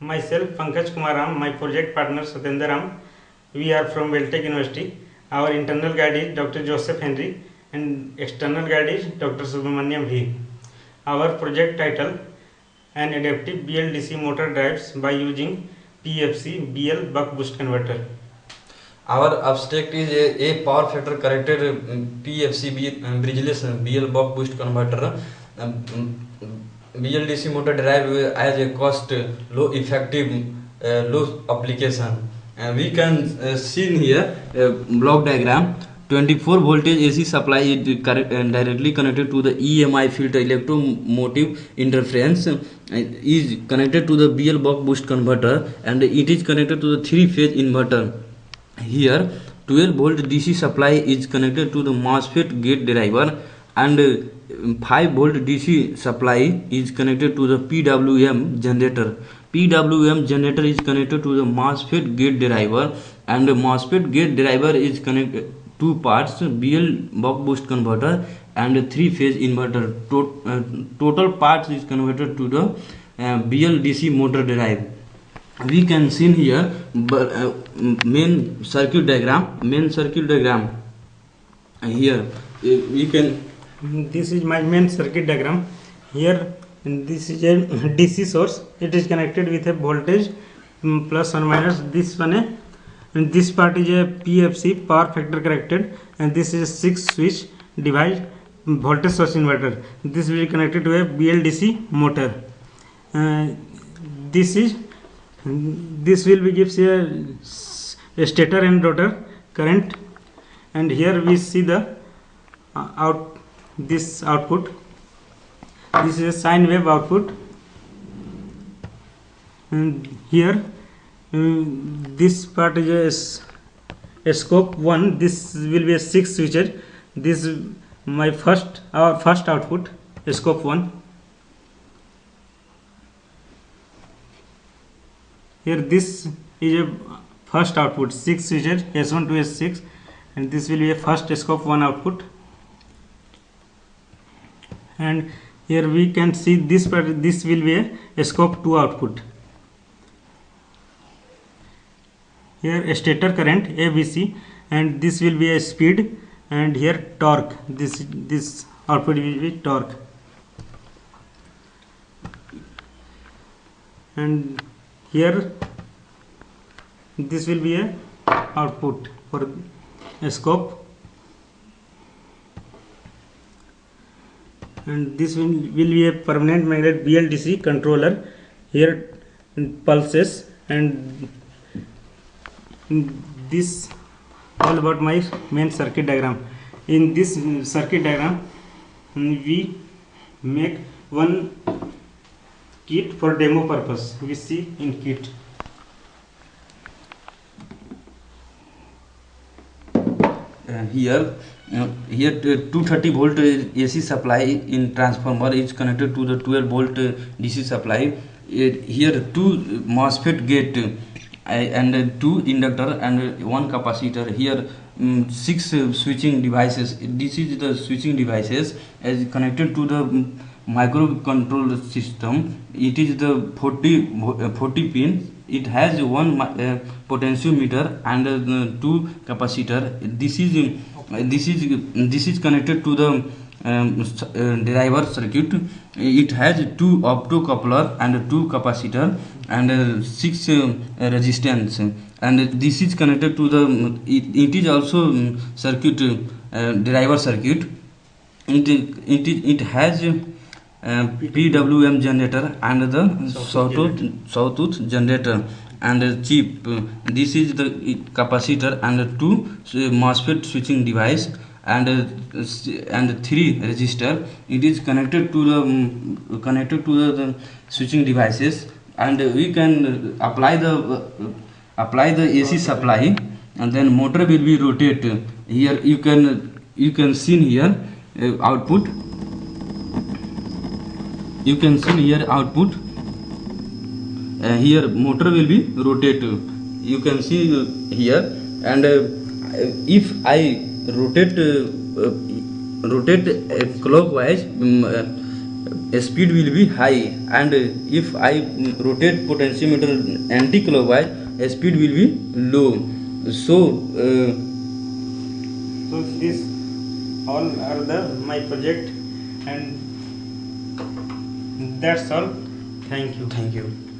Myself, Pankaj Kumar Ram, my project partner Satyendra Ram. We are from Weltech University. Our internal guide is Dr. Joseph Henry and external guide is Dr. Subramaniam V. Our project title: An adaptive BLDC motor drives by using PFC BL buck boost converter. Our abstract is a power factor corrected PFC bridgeless BL buck boost converter. BLDC motor drive as a cost low effective low application. We can see here block diagram. 24 voltage AC supply is directly connected to the EMI filter electromotive interference is connected to the BL buck boost converter, and it is connected to the 3-phase inverter. Here 12 volt DC supply is connected to the MOSFET gate driver, and 5 volt DC supply is connected to the PWM generator. PWM generator is connected to the MOSFET gate driver, and the MOSFET gate driver is connected two parts: BL buck boost converter and 3-phase inverter. Total parts is converted to the BL DC motor drive. We can see here main circuit diagram. Here we can. This is my main circuit diagram. Here this is a DC source. It is connected with a voltage plus or minus. This one, and this part is a PFC power factor corrected, and this is a 6 switch device voltage source inverter. This will be connected to a BLDC motor. This will be gives a stator and rotor current, and here we see the output. This is a sine wave output, and here this part is a scope 1. This will be a 6 switcher. This is our first output, a scope 1. Here this is a first output, 6 switcher, S1 to S6, and this will be a first scope 1 output. And here we can see this part, this will be a scope 2 output. Here a stator current ABC, and this will be a speed, and here torque. This output will be torque, and here this will be a output for a scope, and this will be a permanent magnet BLDC controller. Here pulses, and this all about my main circuit diagram. In this circuit diagram we make one kit for demo purpose. We see in kit. Here 230 volt AC supply in transformer is connected to the 12 volt DC supply. Here 2 MOSFET gate and 2 inductor and 1 capacitor. Here 6 switching devices. This is the switching devices as connected to the microcontroller system. It is the 40 pin. It has one potentiometer and 2 capacitor. This is connected to the driver circuit. It has 2 optocoupler and 2 capacitor and 6 resistance, and this is connected to the it is also circuit driver circuit. It has PWM generator and the sawtooth generator and chip. This is the capacitor and 2 MOSFET switching device and 3 resistor. It is connected to the switching devices, and we can apply the AC supply, and then motor will be rotated. Here you can see here output. You can see here output. Here motor will be rotated. You can see here, and if I rotate clockwise, speed will be high, and if I rotate potentiometer anti-clockwise, speed will be low. So so this all are the my project, and that's all. Thank you. thank you.